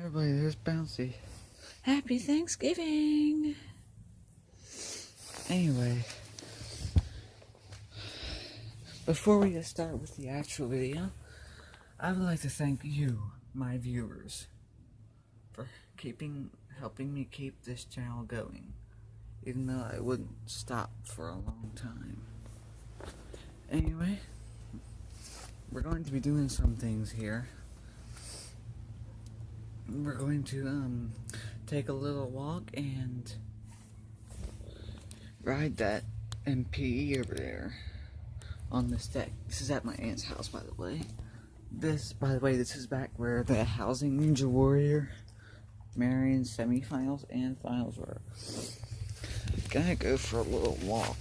Everybody, there's Bouncy. Happy Thanksgiving! Anyway, before we get started with the actual video, I would like to thank you, my viewers, for helping me keep this channel going, even though I wouldn't stop for a long time. Anyway, we're going to be doing some things here. We're going to take a little walk and ride that MP over there on this deck. This is at my aunt's house, by the way. This is back where the Housing Ninja Warrior Marion semifinals and finals were. Gonna go for a little walk.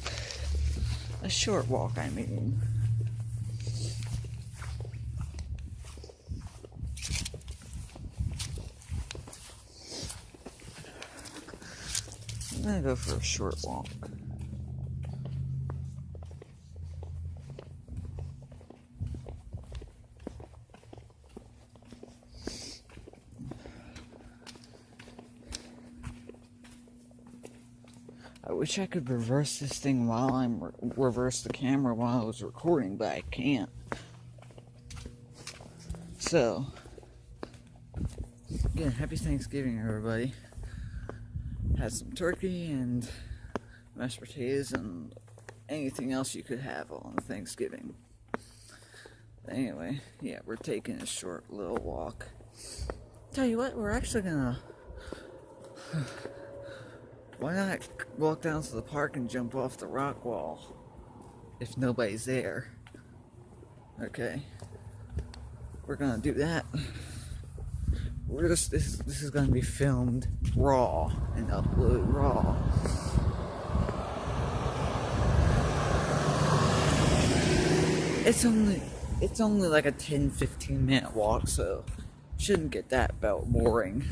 A short walk, I mean. I'm gonna go for a short walk. I wish I could reverse this thing while reverse the camera while I was recording, but I can't. So, again, happy Thanksgiving, everybody. Had some turkey and mashed potatoes and anything else you could have on Thanksgiving. Anyway, yeah, we're taking a short little walk. Tell you what, we're actually gonna... Why not walk down to the park and jump off the rock wall if nobody's there? Okay, we're gonna do that. This is gonna be filmed raw and uploaded raw. It's only like a 10-15 minute walk, so shouldn't get that boring.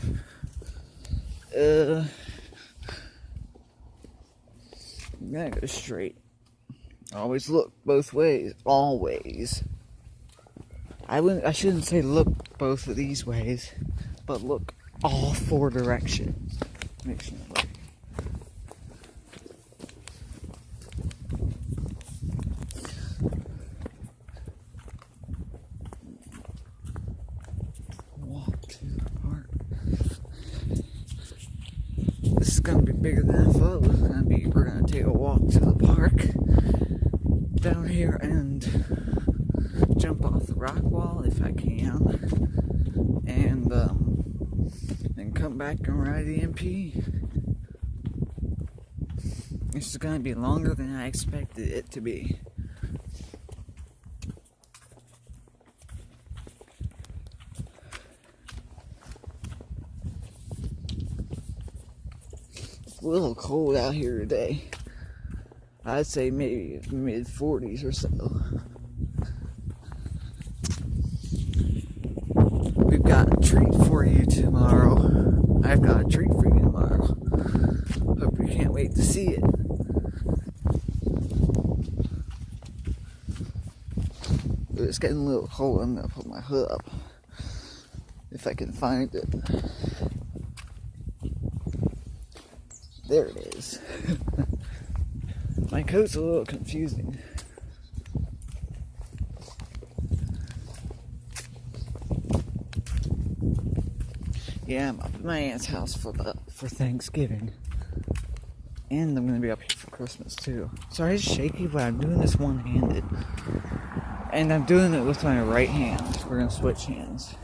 I'm gonna go straight. Always look both ways. Always. I shouldn't say look both of these ways, but look all four directions. Make sure it works. Walk to the park. This is gonna be bigger than I thought it was gonna be. We're gonna take a walk to the park down here and jump off the rock wall if I can, and then come back and ride the MP. This is gonna be longer than I expected it to be. It's a little cold out here today. I'd say maybe mid-40s or so. We've got a treat for you tomorrow. I've got a treat for you tomorrow. Hope you can't wait to see it. But it's getting a little cold. I'm gonna put my hood up if I can find it. There it is. My coat's a little confusing. Yeah, I'm up at my aunt's house for Thanksgiving, and I'm gonna be up here for Christmas too. Sorry, it's shaky, but I'm doing this one-handed, and I'm doing it with my right hand. We're gonna switch hands.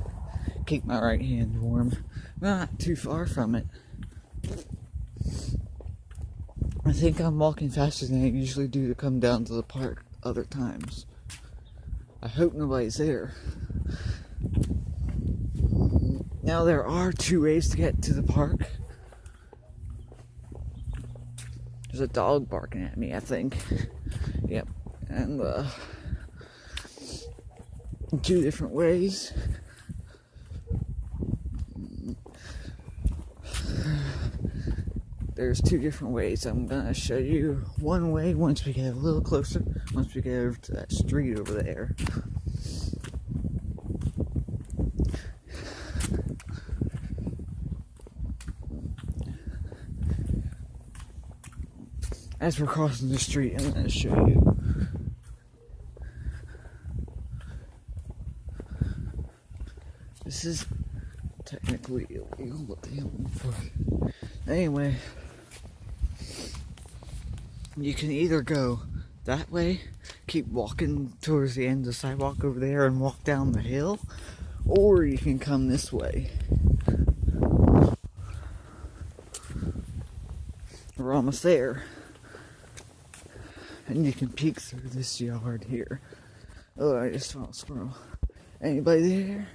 Keep my right hand warm. Not too far from it. I think I'm walking faster than I usually do to come down to the park other times. I hope nobody's there. Now there are two ways to get to the park. There's a dog barking at me, I think. Yep. And two different ways. There's two different ways. I'm gonna show you one way once we get a little closer, once we get over to that street over there. as we're crossing the street, I'm going to show you. This is technically illegal, but they don't enforce it. Anyway, you can either go that way, keep walking towards the end of the sidewalk over there and walk down the hill, or you can come this way. We're almost there. And you can peek through this yard here. Oh, I just saw a squirrel. Anybody there?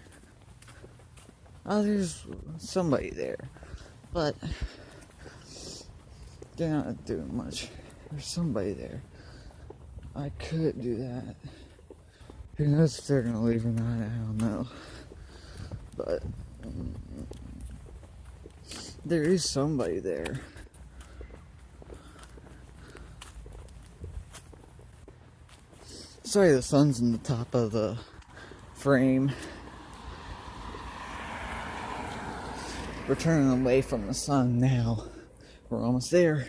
Oh, there's somebody there. But they're not doing much. There's somebody there. I could do that. Who knows if they're gonna leave or not, I don't know. But there is somebody there. Sorry, the sun's in the top of the frame. We're turning away from the sun now. We're almost there.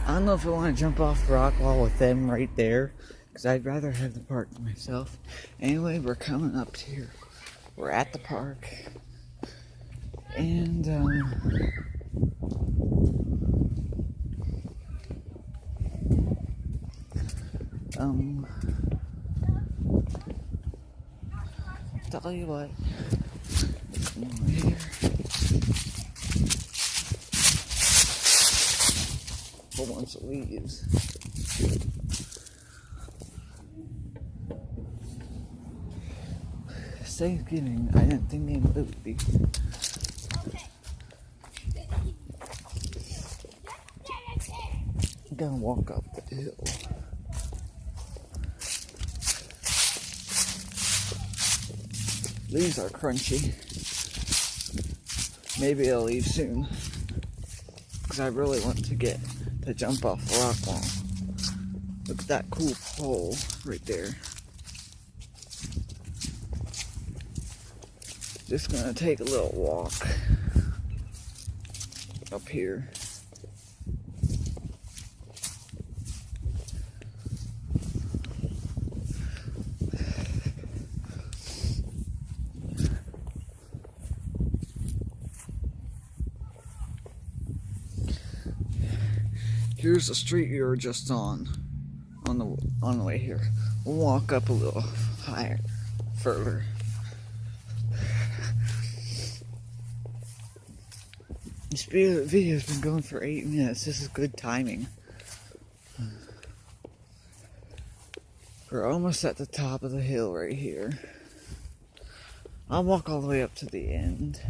I don't know if I want to jump off the rock wall with them right there, because I'd rather have the park to myself. Anyway, we're coming up here. We're at the park. And, tell you what. Here. Whole bunch of leaves. Thanksgiving, I didn't think it would be. I'm gonna walk up the hill. Leaves are crunchy. Maybe I'll leave soon, because I really want to jump off the rock wall. Look at that cool pole right there. Just gonna take a little walk up here. Here's the street we were just on the way here. We'll walk up a little higher, further. This video's been going for 8 minutes. This is good timing. We're almost at the top of the hill right here. I'll walk all the way up to the end.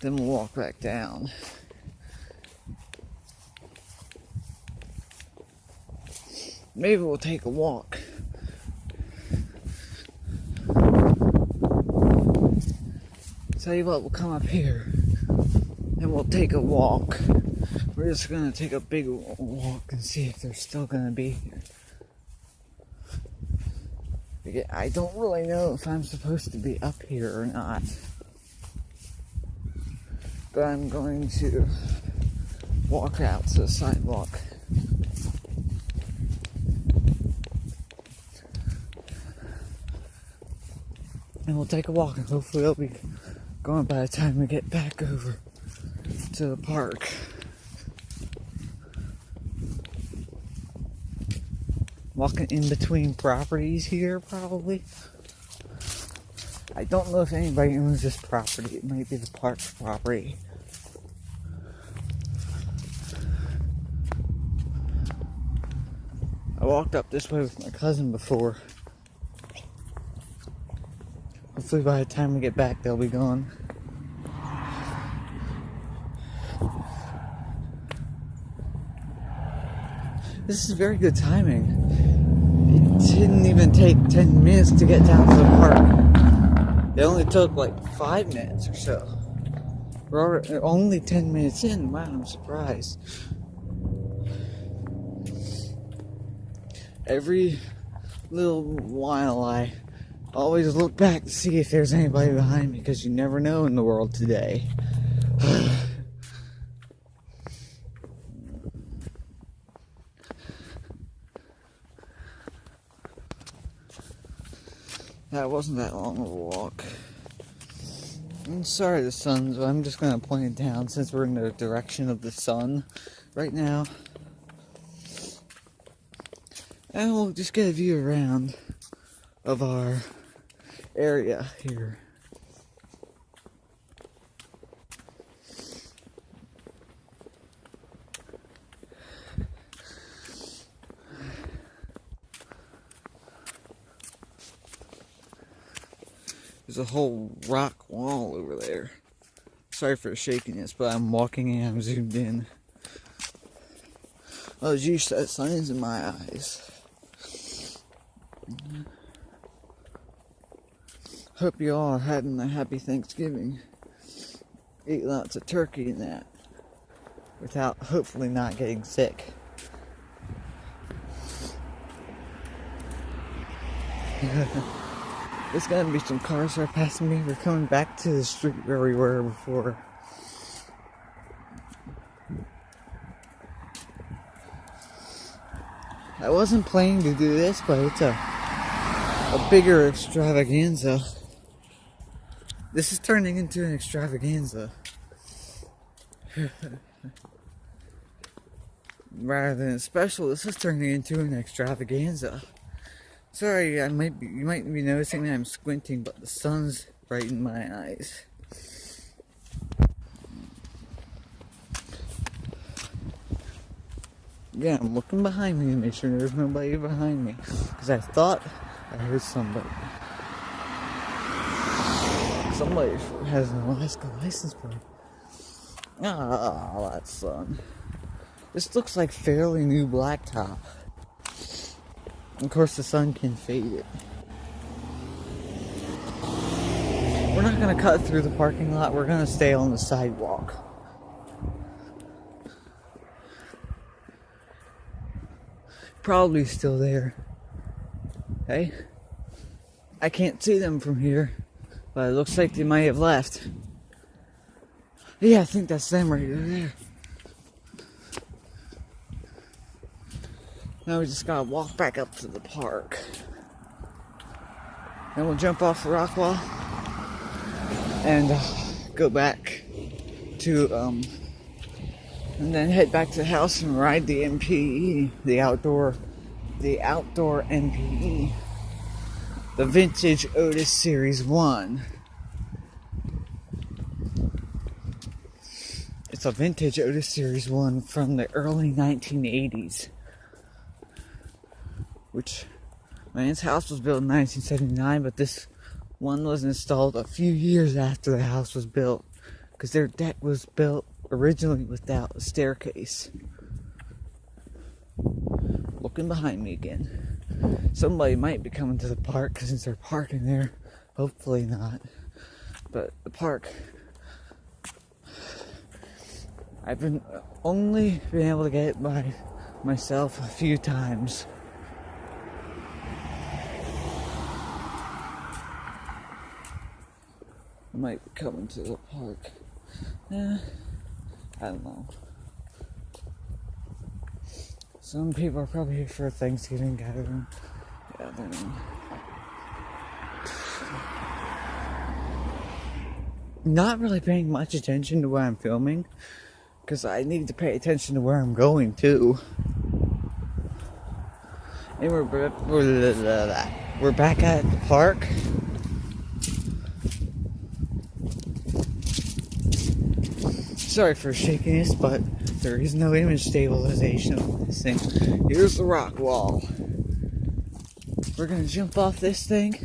Then we'll walk back down. Maybe we'll take a walk. Tell you what, we'll come up here and we'll take a walk. We're just gonna take a big walk and see if they're still gonna be here. I don't really know if I'm supposed to be up here or not, but I'm going to walk out to the sidewalk. And we'll take a walk, and hopefully it'll be gone by the time we get back over to the park. Walking in between properties here, probably. I don't know if anybody owns this property. It might be the park's property. I walked up this way with my cousin before. Hopefully by the time we get back, they'll be gone. This is very good timing. It didn't even take 10 minutes to get down to the park. It only took like 5 minutes or so. We're only 10 minutes in. Wow, I'm surprised. every little while I always look back to see if there's anybody behind me, because you never know in the world today. That wasn't that long of a walk. I'm sorry the sun's, but I'm just going to point it down since we're in the direction of the sun right now. And we'll just get a view around of our area here. There's a whole rock wall over there. Sorry for the shakiness, but I'm walking and I'm zoomed in. Oh geez, that sun's in my eyes. Hope you all are having a happy Thanksgiving. Eat lots of turkey and that, without hopefully not getting sick. There's gonna be some cars that are passing me. We're coming back to the street where we were before. I wasn't planning to do this, but it's a bigger extravaganza. This is turning into an extravaganza. Rather than a special, this is turning into an extravaganza. Sorry, you might be noticing that I'm squinting, but the sun's right in my eyes. Yeah, I'm looking behind me to make sure there's nobody behind me, because I thought I heard somebody. Somebody has an Alaska license plate. Ah, that sun. This looks like fairly new blacktop. Of course, the sun can fade it. We're not going to cut through the parking lot. We're going to stay on the sidewalk. Probably still there. Hey? I can't see them from here, but it looks like they might have left. Yeah, I think that's them right there. Now we just gotta walk back up to the park. Then we'll jump off the rock wall and go back to, and then head back to the house and ride the MPE, the outdoor MPE, the vintage Otis Series 1. It's a vintage Otis Series 1 from the early 1980s. Which, man's house was built in 1979, but this one was installed a few years after the house was built, because their deck was built originally without a staircase. Looking behind me again. Somebody might be coming to the park since they're parking there. Hopefully not. But the park, I've only been able to get it by myself a few times. Might be coming to the park. I don't know. Some people are probably here for a Thanksgiving gathering. Not really paying much attention to where I'm filming, because I need to pay attention to where I'm going too. And we're back at the park. Sorry for shakiness, but there is no image stabilization on this thing. Here's the rock wall. We're gonna jump off this thing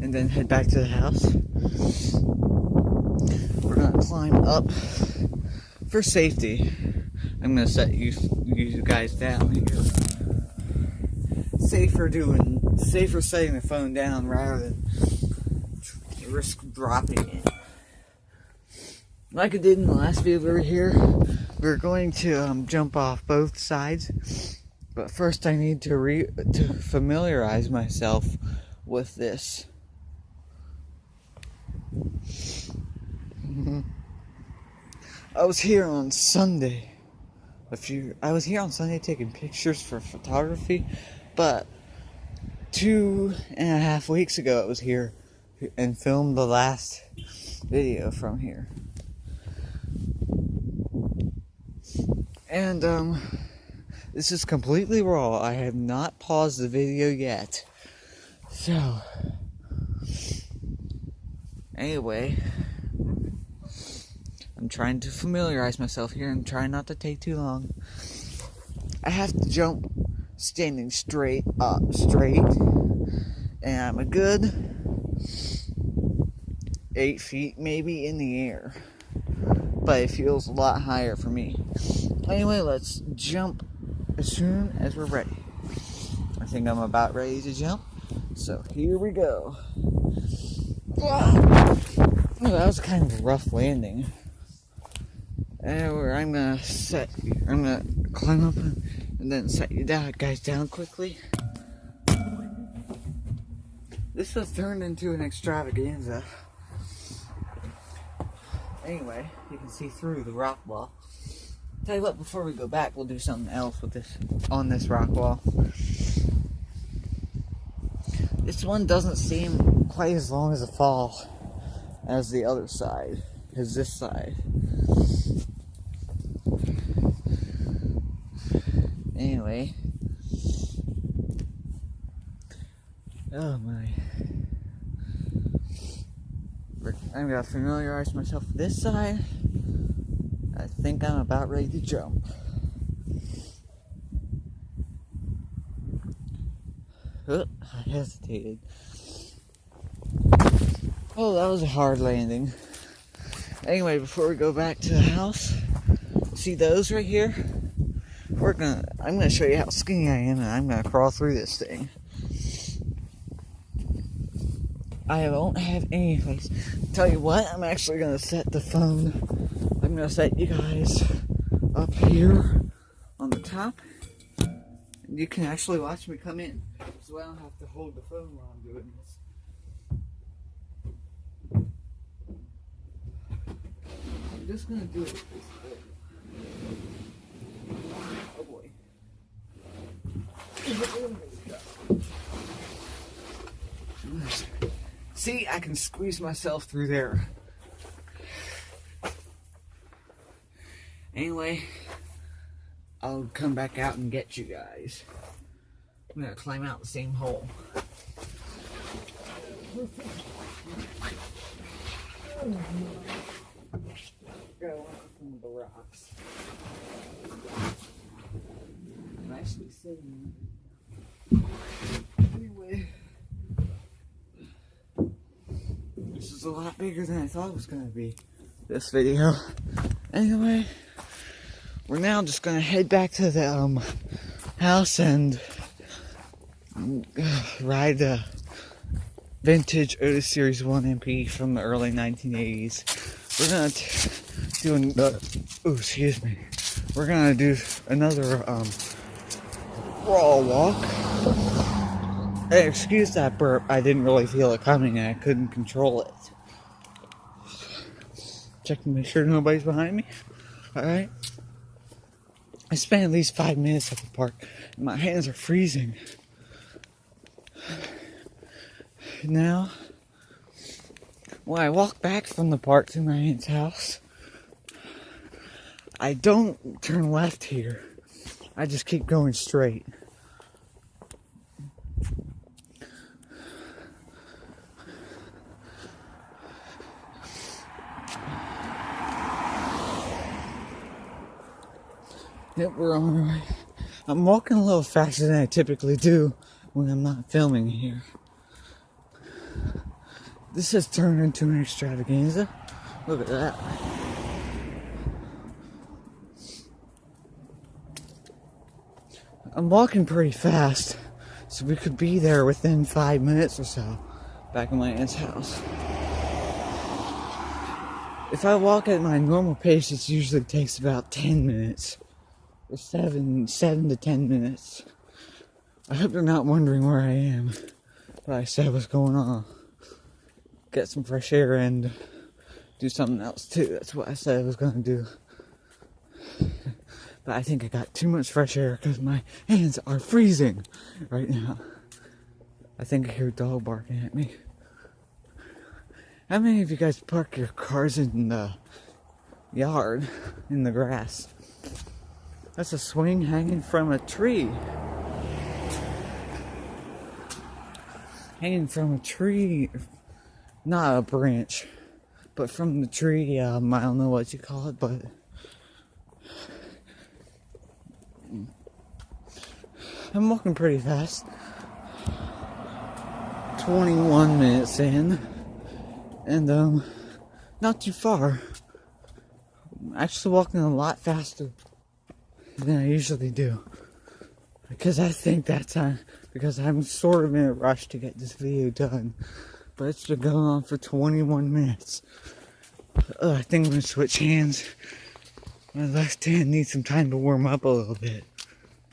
and then head back to the house. We're gonna climb up for safety. I'm gonna set you guys down here. Safer setting the phone down rather than risk dropping it. Like I did in the last video over here, we're going to jump off both sides, but first I need to familiarize myself with this. I was here on Sunday. I was here on Sunday taking pictures for photography, but 2.5 weeks ago I was here and filmed the last video from here. And this is completely raw. I have not paused the video yet. So anyway, I'm trying to familiarize myself here and try not to take too long. I have to jump standing straight up, and I'm a good 8 feet maybe in the air, but it feels a lot higher for me. Anyway, let's jump as soon as we're ready. I think I'm about ready to jump, so here we go. Oh, that was kind of a rough landing. I'm gonna climb up and then set you guys down quickly. This has turned into an extravaganza. Anyway, you can see through the rock wall. Tell you what, before we go back, we'll do something else with this on this rock wall. This one doesn't seem quite as long as a fall as the other side, as this side. Anyway, oh my, I'm gonna familiarize myself with this side. I think I'm about ready to jump. I hesitated. Oh, that was a hard landing. Anyway, before we go back to the house, see those right here? I'm gonna show you how skinny I am, and I'm gonna crawl through this thing. I don't have any place. Tell you what, I'm actually gonna set the phone. I'm gonna set you guys up here on the top. And you can actually watch me come in, so I don't have to hold the phone while I'm doing this. I'm just gonna do it this way. Oh boy. See, I can squeeze myself through there. Anyway, I'll come back out and get you guys. I'm gonna climb out the same hole. Go on from the rocks. Nicely sitting. Anyway, this is a lot bigger than I thought it was gonna be. This video. Anyway, we're now just gonna head back to the house and ride the vintage Otis Series 1 MP from the early 1980s. We're gonna We're gonna do another raw walk. Hey, excuse that burp. I didn't really feel it coming and I couldn't control it. Check to make sure nobody's behind me. Alright. I spent at least 5 minutes at the park and my hands are freezing. Now, when I walk back from the park to my aunt's house, I don't turn left here. I just keep going straight. Yep, we're on our way. I'm walking a little faster than I typically do when I'm not filming here. This has turned into an extravaganza. Look at that. I'm walking pretty fast, so we could be there within 5 minutes or so, back in my aunt's house. if I walk at my normal pace, it usually takes about 10 minutes. Or 7 to 10 minutes. I hope you're not wondering where I am. But I said what's going on. Get some fresh air and do something else too. That's what I said I was going to do. But I think I got too much fresh air because my hands are freezing right now. I think I hear a dog barking at me. How many of you guys park your cars in the yard, in the grass? That's a swing hanging from a tree. Hanging from a tree. Not a branch, but from the tree. I don't know what you call it, but I'm walking pretty fast. 21 minutes in, and not too far. I'm actually walking a lot faster than I usually do, because I think that's because I'm sort of in a rush to get this video done, but it's been going on for 21 minutes. I think I'm gonna switch hands. My left hand needs some time to warm up a little bit.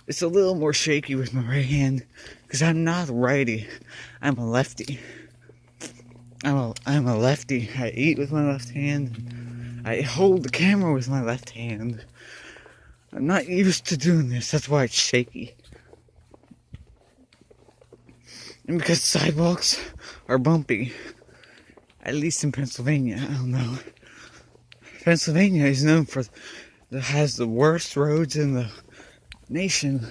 It's a little more shaky with my right hand because I'm not a righty. I'm a lefty. I'm a lefty. I eat with my left hand. I hold the camera with my left hand. I'm not used to doing this. That's why it's shaky. And because sidewalks are bumpy. At least in Pennsylvania. I don't know. Pennsylvania is known for has the worst roads in the nation,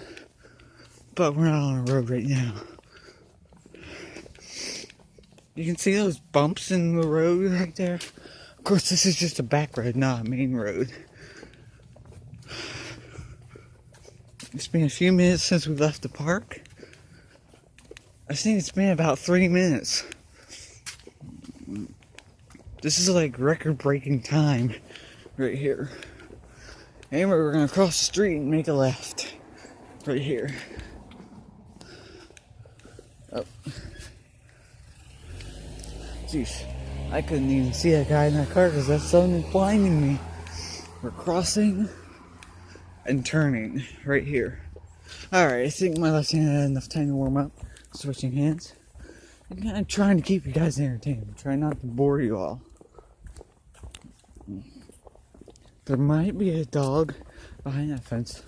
but we're not on a road right now. You can see those bumps in the road right there. Of course, this is just a back road, not a main road. It's been a few minutes since we left the park. I think it's been about 3 minutes. This is like record-breaking time right here. Anyway, we're gonna cross the street and make a left. Right here. Oh. Jeez. I couldn't even see that guy in that car because that sun is blinding me. We're crossing and turning right here. Alright, I think my left hand had enough time to warm up. Switching hands. I'm trying to keep you guys entertained. I'm trying not to bore you all. There might be a dog behind that fence,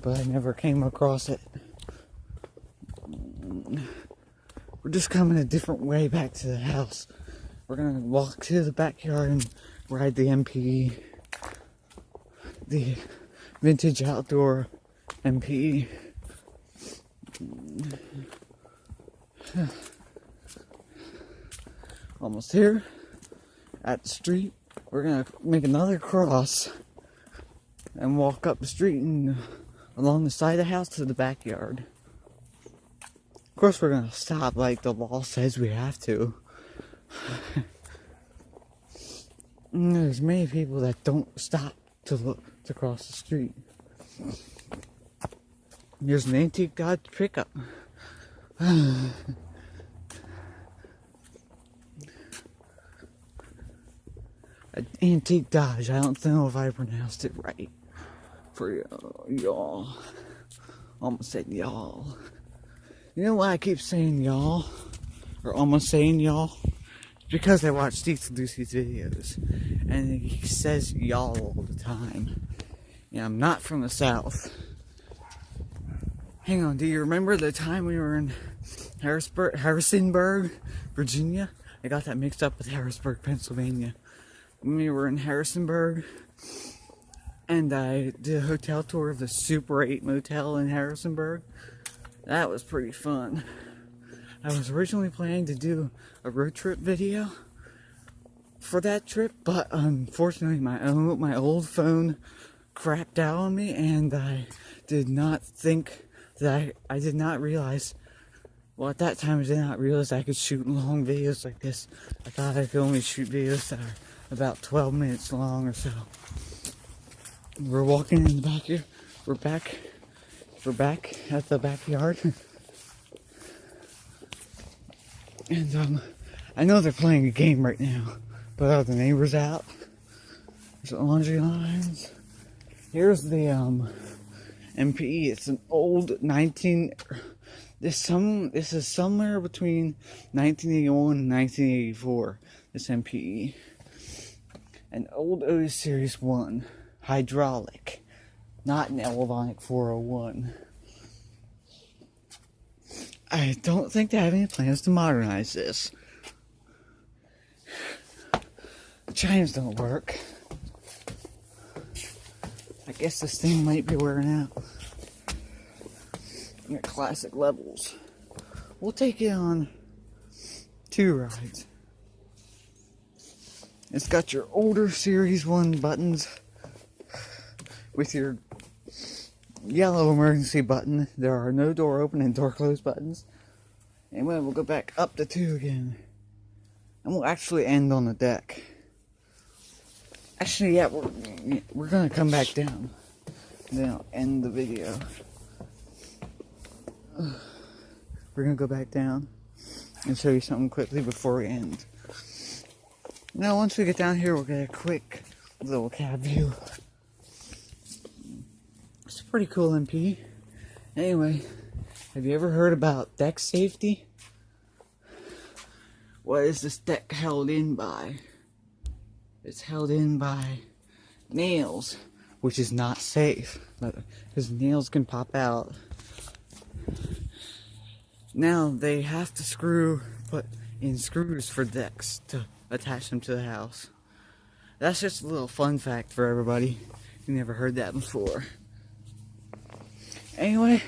but I never came across it. We're just coming a different way back to the house. We're gonna walk to the backyard and ride the MPE, the vintage outdoor MPE. Almost here at the street. We're gonna make another cross and walk up the street and along the side of the house to the backyard. Of course, we're gonna stop like the law says we have to. There's many people that don't stop to look to cross the street. There's an antique Dodge pickup. An antique Dodge. I don't know if I pronounced it right. For y'all. Almost said y'all. You know why I keep saying y'all? Or almost saying y'all? Because I watch Steve Lucy's videos. And he says y'all all the time. Yeah, I'm not from the South. Hang on, do you remember the time we were in Harrisonburg, Virginia? I got that mixed up with Harrisburg, Pennsylvania. When we were in Harrisonburg, and I did a hotel tour of the Super 8 motel in Harrisonburg. That was pretty fun. I was originally planning to do a road trip video for that trip, but unfortunately my old phone crapped out on me, and I did not think that I did not realize, well, at that time I did not realize I could shoot long videos like this. I thought I could only shoot videos that are about 12 minutes long or so. We're walking in the back here. We're back at the backyard. And I know they're playing a game right now, but are the neighbors out? There's laundry lines. Here's the MPE. It's an old 19. This is somewhere between 1981 and 1984. This MPE, an old O Series 1 hydraulic, not an Elevonic 401. I don't think they have any plans to modernize this. The chimes don't work. I guess this thing might be wearing out. At classic levels. We'll take it on 2 rides. It's got your older Series 1 buttons with your yellow emergency button. There are no door open and door close buttons. Anyway, we'll go back up to 2 again. And we'll actually end on the deck. Actually, yeah, we're gonna come back down. Then I'll end the video. We're gonna go back down and show you something quickly before we end. Now, once we get down here, we'll get a quick little cab view. It's a pretty cool MP. Anyway, have you ever heard about deck safety? What is this deck held in by? It's held in by nails, which is not safe, because nails can pop out. Now they have to put in screws for decks to attach them to the house. That's just a little fun fact for everybody. You never heard that before. Anyway,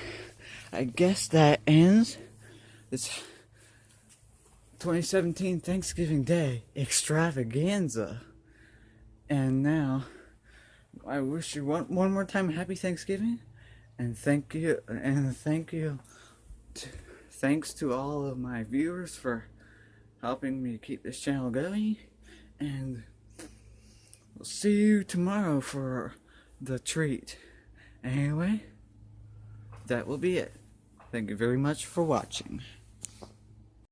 I guess that ends this 2017 Thanksgiving Day Extravaganza. And now, I wish you one more time Happy Thanksgiving, and thank you, thanks to all of my viewers for helping me keep this channel going, and we'll see you tomorrow for the treat. Anyway, that will be it. Thank you very much for watching.